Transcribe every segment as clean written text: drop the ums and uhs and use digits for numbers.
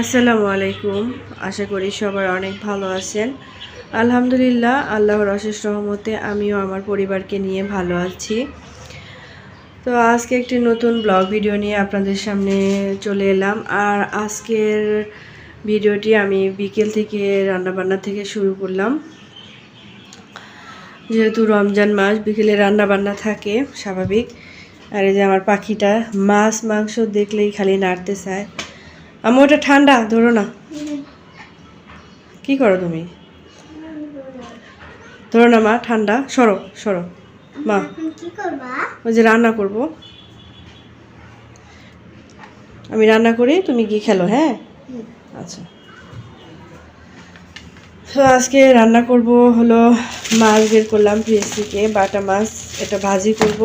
আসসালামু আলাইকুম। আশা করি সবাই অনেক ভালো আছেন। আলহামদুলিল্লাহ, আল্লাহর অশেষ রহমতে আমিও আমার পরিবারকে নিয়ে ভালো আছি। তো আজকে একটি নতুন ব্লগ ভিডিও নিয়ে আপনাদের সামনে চলে এলাম। আর আজকের ভিডিওটি আমি বিকেল থেকে রান্নাবান্না থেকে শুরু করলাম। যেহেতু রমজান মাস, বিকেলে রান্নাবান্না থাকে স্বাভাবিক। আর এই যে আমার পাখিটা মাছ মাংস দেখলেই খালি নাড়তে চায়। আমি ওটা ঠান্ডা ধরো না। কি করো তুমি? ধরো না মা, ঠান্ডা। সরো সরো মা। ওই যে রান্না করব, আমি রান্না করি, তুমি কি খেলো? হ্যাঁ, আচ্ছা। তো আজকে রান্না করব হলো মাছ বের করলাম ফ্রিজ থেকে, বাটা মাছ। এটা ভাজি করব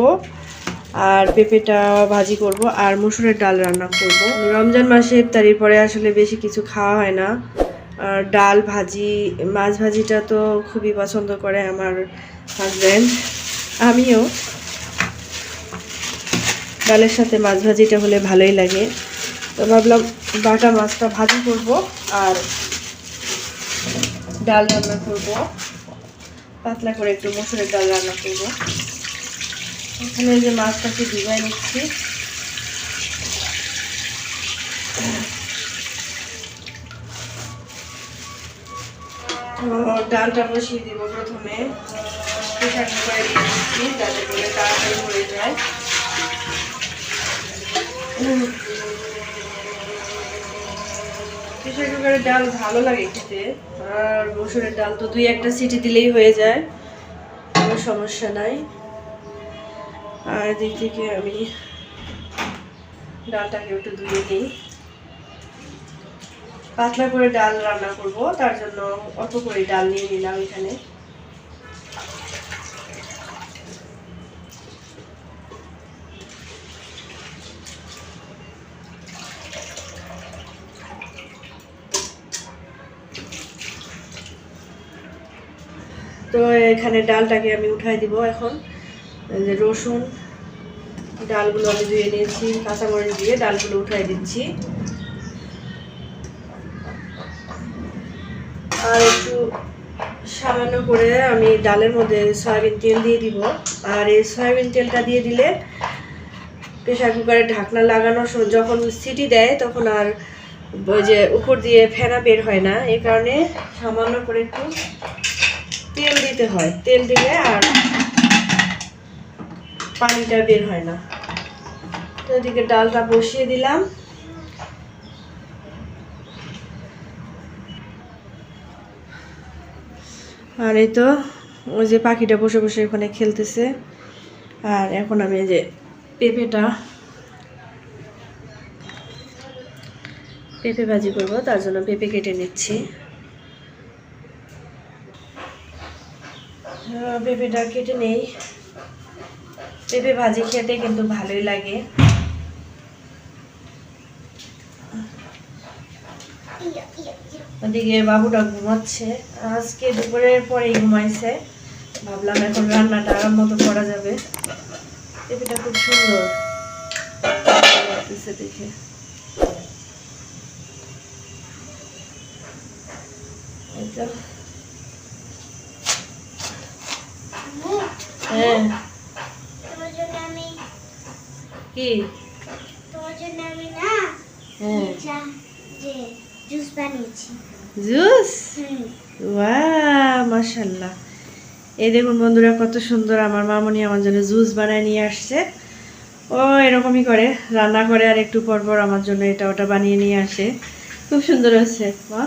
আর পেঁপেটা ভাজি করব আর মসুরের ডাল রান্না করব। রমজান মাসে ইফতারির পরে আসলে বেশি কিছু খাওয়া হয় না। আর ডাল ভাজি, মাছ ভাজিটা তো খুবই পছন্দ করে আমার হাজব্যান্ড, আমিও। ডালের সাথে মাছ ভাজিটা হলে ভালোই লাগে। তো ভাবলাম বাটা মাছটা ভাজি করব আর ডাল রান্না করব, পাতলা করে একটু মসুরের ডাল রান্না করব। এখানে যে মাছটাকে ভিজাই নিচ্ছি। ডালটা বসিয়ে দিব প্রথমে, প্রেসার কুকারে দিয়ে দিচ্ছি যাতে করে তাড়াতাড়ি হয়ে যায়। প্রেসার কুকারের ডাল ভালো লাগে খেতে, আর মসুরের ডাল তো 2-1টা সিটি দিলেই হয়ে যায়, কোনো সমস্যা নাই। আর এদিক থেকে আমি ডালটাকে একটু ধুয়ে নিই। পাতলা করে ডাল রান্না করব, তার জন্য অল্প করে ডাল নিয়ে নিলাম এখানে। তো এখানে ডালটাকে আমি উঠাই দিব এখন। যে রসুন, ডালগুলো আমি ধুয়ে নিয়েছি, কাঁচামরিচ দিয়ে ডালগুলো উঠাই দিচ্ছি। আর একটু সামান্য করে আমি ডালের মধ্যে সয়াবিন তেল দিয়ে দিব। আর এই সয়াবিন তেলটা দিয়ে দিলে প্রেসার কুকারের ঢাকনা লাগানোর সময় যখন সিটি দেয় তখন আর ওই যে উপর দিয়ে ফেনা বের হয় না। এই কারণে সামান্য করে একটু তেল দিতে হয়, তেল দিলে আর পানিটা বের হয় না। তো এদিকে ডালটা বসিয়ে দিলাম। আর এই তো ওই যে পাখিটা বসে বসে ওখানে খেলতেছে। আর এখন আমি এই যে পেঁপে ভাজি করব, তার জন্য পেঁপে কেটে নিচ্ছি। পেঁপেটা কেটে নেই। পেঁপে ভাজি খেতে কিন্তু ভালোই লাগে। ওদিকে বাবুটা ঘুমাচ্ছে, আজকে দুপুরের পরেই ঘুমাইছে। ভাবলাম এখন রান্নাটা আরাম মতো করা যাবে। পেঁপেটা খুব সুন্দর লাগতেছে দেখে। হ্যাঁ, কি জুস? ওয়াও, মাশাআল্লাহ। এই দেখুন বন্ধুরা, কত সুন্দর আমার মামনি আমার জন্য জুস বানায় নিয়ে আসছে। ও এরকমই করে, রান্না করে আর একটু পর পর আমার জন্য এটা ওটা বানিয়ে নিয়ে আসে। খুব সুন্দর হয়েছে। মা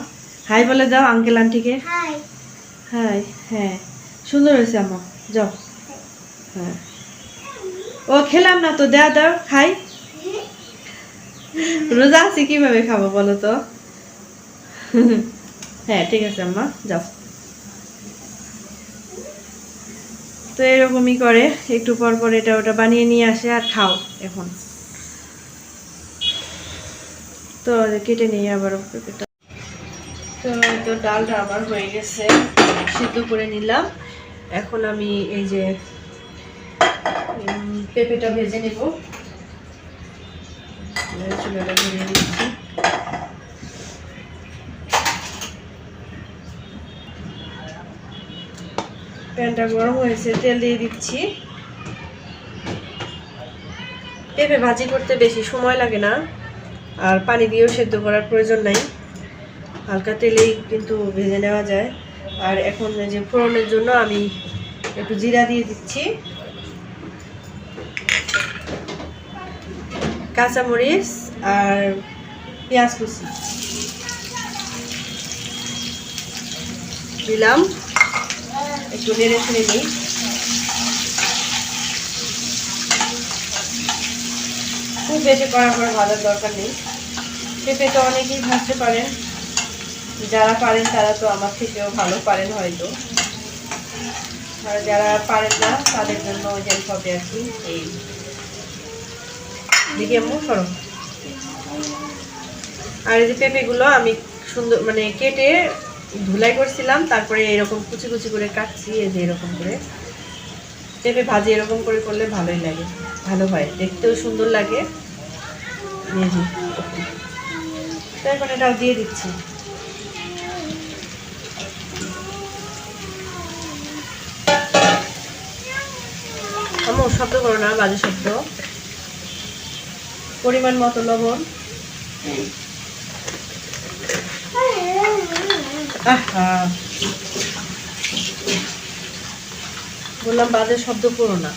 হাই বলে দাও আঙ্কেল আন্টিকে। হাই। হ্যাঁ, সুন্দর হয়েছে আমা, যাও। হ্যাঁ, ও খেলাম না তো, দাও দাও খাই। রোজা আছি, কিভাবে খাবো বলো তো? হ্যাঁ ঠিক আছে আম্মা, যাও। তো এরকমই করে একটু পর পর এটা ওটা বানিয়ে নিয়ে আসে আর খাও এখন। তো কেটে নিই আবার পেঁপেটা। তো ডালটা আমার হয়ে গেছে, সিদ্ধ করে নিলাম। এখন আমি এই যে পেঁপেটা ভেজে নেব। চুলাটা ধরিয়ে দিচ্ছি। প্যানটা গরম হয়েছে, তেল দিয়ে দিচ্ছি। পেঁপে ভাজি করতে বেশি সময় লাগে না, আর পানি দিয়েও সেদ্ধ করার প্রয়োজন নাই, হালকা তেলেই কিন্তু ভেজে নেওয়া যায়। আর এখন যে ফোড়নের জন্য আমি একটু জিরা দিয়ে দিচ্ছি, কাঁচামরিচ আর পেঁয়াজ কুচি দিলাম, একটু নেড়ে ছেড়ে নিই। খুব বেশি কড়া করে ভাজার দরকার নেই। পেঁপে তো অনেকেই ভাজতে পারেন, যারা পারেন তারা তো আমার থেকেও ভালো পারেন হয়তো, আর যারা পারেন না তাদের জন্য হেল্প হবে আর কি। এই দেখি আম্মু সরো। আর এই যে পেঁপেগুলো আমি সুন্দর মানে কেটে ধুলাই করছিলাম, তারপরে এরকম কুচি কুচি করে কাটছি। এই যে এরকম করে পেঁপে ভাজি এরকম করে করলে ভালোই লাগে, ভালো হয়, দেখতেও সুন্দর লাগে। তো এখন এটাও দিয়ে দিচ্ছি। আম্মু শব্দ করো না, বাজে শব্দ। পরিমাণ মতো লবণ, বললাম বাজে শব্দ করো না,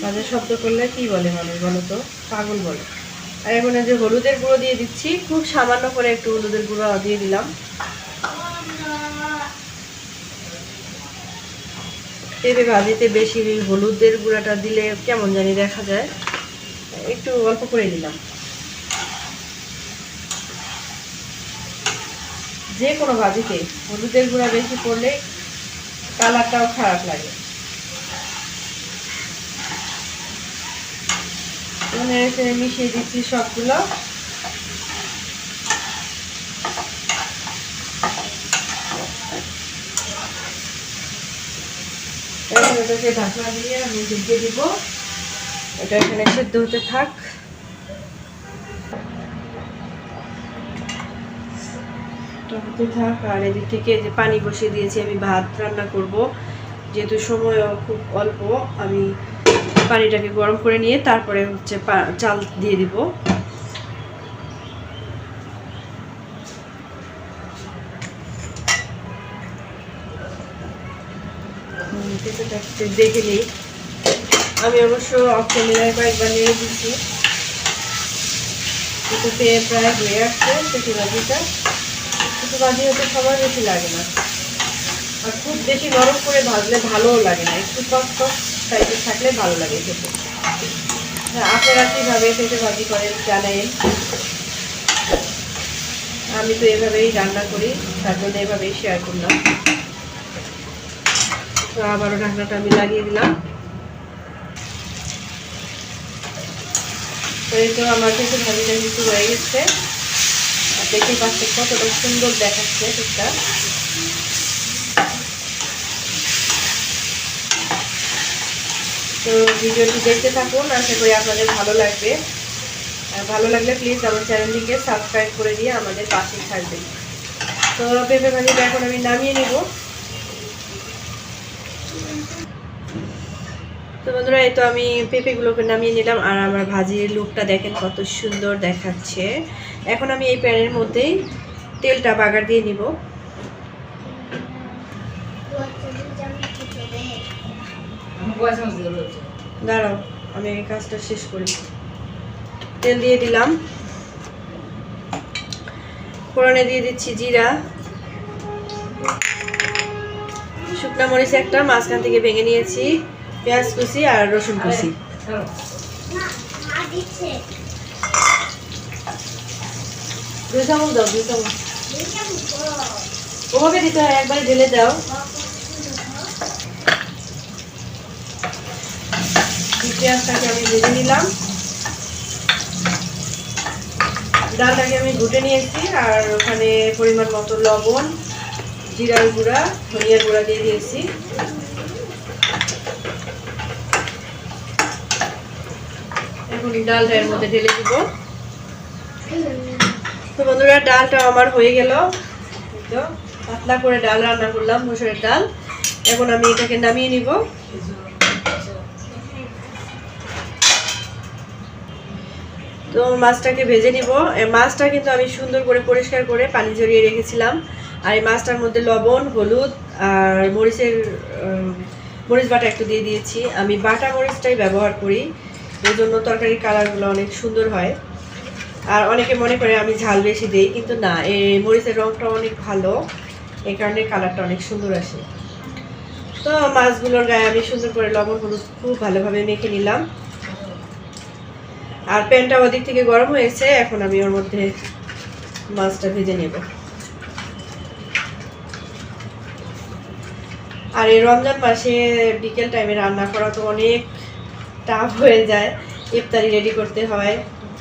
বাজে শব্দ করলে কি বলে মানুষ বলো তো, পাগল বলে। আর এখন যে হলুদের গুঁড়ো দিয়ে দিচ্ছি, খুব সামান্য করে একটু হলুদের গুঁড়ো দিয়ে দিলাম। পেঁপে ভাজিতে বেশি হলুদের গুঁড়াটা দিলে কেমন জানি দেখা যায়, একটু অল্প করে দিলাম। যে কোনো ভাজিতে হলুদের গুঁড়া বেশি পড়লে কালারটাও খারাপ লাগে। মিশিয়ে দিচ্ছি সবগুলো। এটাকে ঢাকনা দিয়ে আমি ঢেকে দিব, এটা এখানে সেদ্ধ হতে থাক। আর এদিক থেকে যে পানি বসিয়ে দিয়েছি, আমি ভাত রান্না করব, যেহেতু সময় খুব অল্প, আমি পানিটাকে গরম করে নিয়ে তারপরে হচ্ছে চাল দিয়ে দিব। দেখে নিই, আমি অবশ্য অফ ক্যামেরায় কয়েকবার নেড়ে দিচ্ছি, এটাতে প্রায় হয়ে আসছে পেঁপে ভাজিটা। পেঁপে ভাজি হতে সময় বেশি লাগে না, আর খুব বেশি নরম করে ভাজলে ভালোও লাগে না, একটু কষ্ট টাইপের থাকলে ভালো লাগে খেতে। আপনারা কীভাবে পেঁপে ভাজি করেন জানেন, আমি তো এভাবেই রান্না করি, তার জন্য এভাবেই শেয়ার করলাম। তো আবারও ঢাকনাটা আমি লাগিয়ে দিলাম। তো এই তো আমার পেঁপে ভাজিটা কিন্তু হয়ে গেছে, আর দেখে পাচ্ছে কতটা সুন্দর দেখাচ্ছে ঠিকটা। তো ভিডিওটি দেখতে থাকুন, আশা করি আপনাদের ভালো লাগবে। ভালো লাগলে প্লিজ আমার চ্যানেলটিকে সাবস্ক্রাইব করে দিয়ে আমাদের পাশেই থাকবেন। তো পেঁপে ভাজিটা এখন আমি নামিয়ে নিব। তো বন্ধুরা, এই তো আমি পেঁপেগুলোকে নামিয়ে নিলাম, আর আমার ভাজির লুকটা দেখেন কত সুন্দর দেখাচ্ছে। এখন আমি এই প্যানের মধ্যেই তেলটা বাগার দিয়ে নিব। দাঁড়াও, আমি এই কাজটা শেষ করি। তেল দিয়ে দিলাম, ফোড়নে দিয়ে দিচ্ছি জিরা, শুকনা মরিচ একটা মাঝখান থেকে ভেঙে নিয়েছি, পেঁয়াজ কুচি আর রসুন কুচি। দুই চামচ দাও, 2 চামচ ওভাবে দিতে হয়, একবার ঢেলে দাও। পেঁয়াজটাকে আমি ভেজে নিলাম, ডালটাকে আমি ঘুটে নিয়েছি, আর ওখানে পরিমাণ মতো লবণ, জিরার গুঁড়া, ধনিয়ার গুঁড়া দিয়ে দিয়েছি। এখন ডালটা এর মধ্যে ঢেলে দিব। তো বন্ধুরা, ডালটা আমার হয়ে গেল। তো পাতলা করে ডাল রান্না করলাম, মসুরের ডাল। এখন আমি এটাকে নামিয়ে নিব। তো মাছটাকে ভেজে নিব। মাছটা কিন্তু আমি সুন্দর করে পরিষ্কার করে পানি ঝরিয়ে রেখেছিলাম। আর এই মাছটার মধ্যে লবণ, হলুদ আর মরিচ বাটা একটু দিয়ে দিয়েছি। আমি বাটা মরিচটাই ব্যবহার করি, এই জন্য তরকারির কালারগুলো অনেক সুন্দর হয়। আর অনেকে মনে করে আমি ঝাল বেশি দিই, কিন্তু না, এই মরিচের রঙটা অনেক ভালো, এই কারণে কালারটা অনেক সুন্দর আসে। তো মাছগুলোর গায়ে আমি সুন্দর করে লবণ হলুদ খুব ভালোভাবে মেখে নিলাম। আর প্যানটা ওদিক থেকে গরম হয়েছে, এখন আমি ওর মধ্যে মাছটা ভেজে নেব। আর এই রমজান মাসে বিকেল টাইমে রান্না করা তো অনেক টাফ হয়ে যায়, ইফতারি রেডি করতে হয়,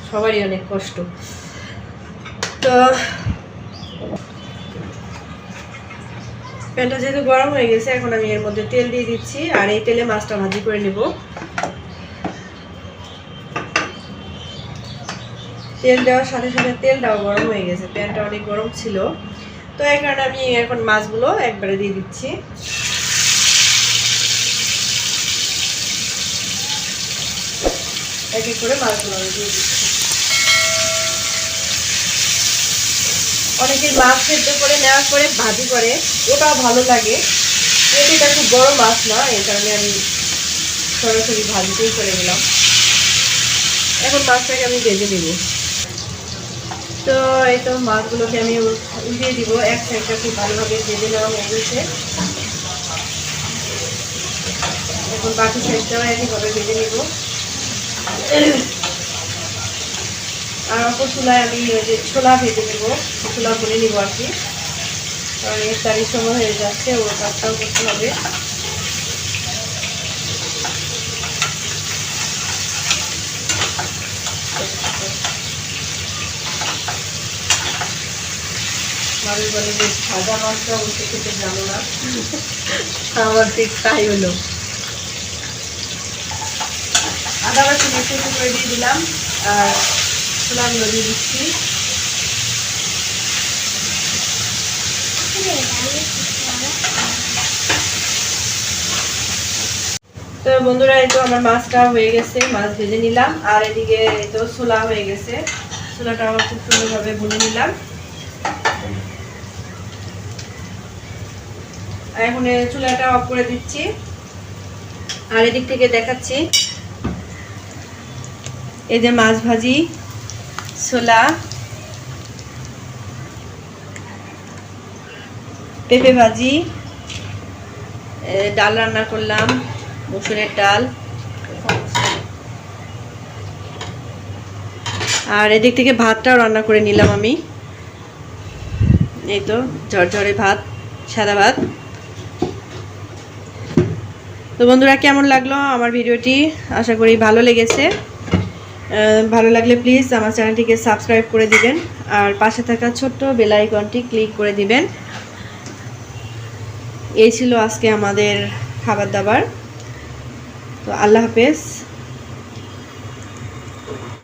সবারই অনেক কষ্ট। তো প্যানটা যেহেতু গরম হয়ে গেছে, এখন আমি এর মধ্যে তেল দিয়ে দিচ্ছি। আর এই তেলে মাছটা ভাজি করে নেব। তেল দেওয়ার সাথে সাথে তেলটাও গরম হয়ে গেছে, প্যানটা অনেক গরম ছিল। তো এই কারণে আমি এখন মাছগুলো একবারে দিয়ে দিচ্ছি। এক এক করে মাছগুলো আমি দিয়ে দিচ্ছি। অনেকে মাছ সেদ্ধ করে নেওয়ার পরে ভাজি করে, ওটাও ভালো লাগে। এটা খুব বড় মাছ না, এই কারণে আমি সরাসরি ভাজিতেই করে গেলাম। এখন মাছটাকে আমি ভেজে নিব। তো এই তো মাছগুলোকে আমি উল্টিয়ে দিব। এক সাইডটা খুব ভালোভাবে ভেজে নেওয়া হয়ে গেছে। এখন বাকি সাইডটাও একইভাবে ভেজে নিব। আর অপর চুলায় আমি যে ছোলা ভেজে নেব, ছোলা ভরে নিব আর কি, কারণ ইফতারির সময় হয়ে যাচ্ছে, ওর কাজটাও করতে হবে। মানুষ বলে যে ভাজা মাছটা উঠে খেতে জানো না, আমার ঠিক তাই হলো। আদা বাটি একটু করে দিয়ে দিলাম, আর ছোলাগুলো দিয়ে দিচ্ছি। তো বন্ধুরা, এই তো আমার মাছটা হয়ে গেছে, মাছ ভেজে নিলাম। আর এদিকে এই তো ছোলা হয়ে গেছে, ছোলাটা আমার খুব সুন্দরভাবে ভুনে নিলাম। এখন চুলাটা অফ করে দিচ্ছি। আর এদিক থেকে দেখাচ্ছি, এই যে মাছ ভাজি, ছোলা, পেঁপে ভাজি, ডাল রান্না করলাম, মসুরের ডাল। আর এদিক থেকে ভাতটাও রান্না করে নিলাম আমি। এই তো ঝরঝরে ভাত, সাদা ভাত। তো বন্ধুরা, কেমন লাগলো আমার ভিডিওটি? আশা করি ভালো লেগেছে। ভালো লাগলে প্লিজ আমার চ্যানেলটিকে সাবস্ক্রাইব করে দিবেন, আর পাশে থাকা ছোট্ট বেল আইকনটি ক্লিক করে দিবেন। এই ছিল আজকে আমাদের খাবার দাবার। তো আল্লাহ হাফেজ।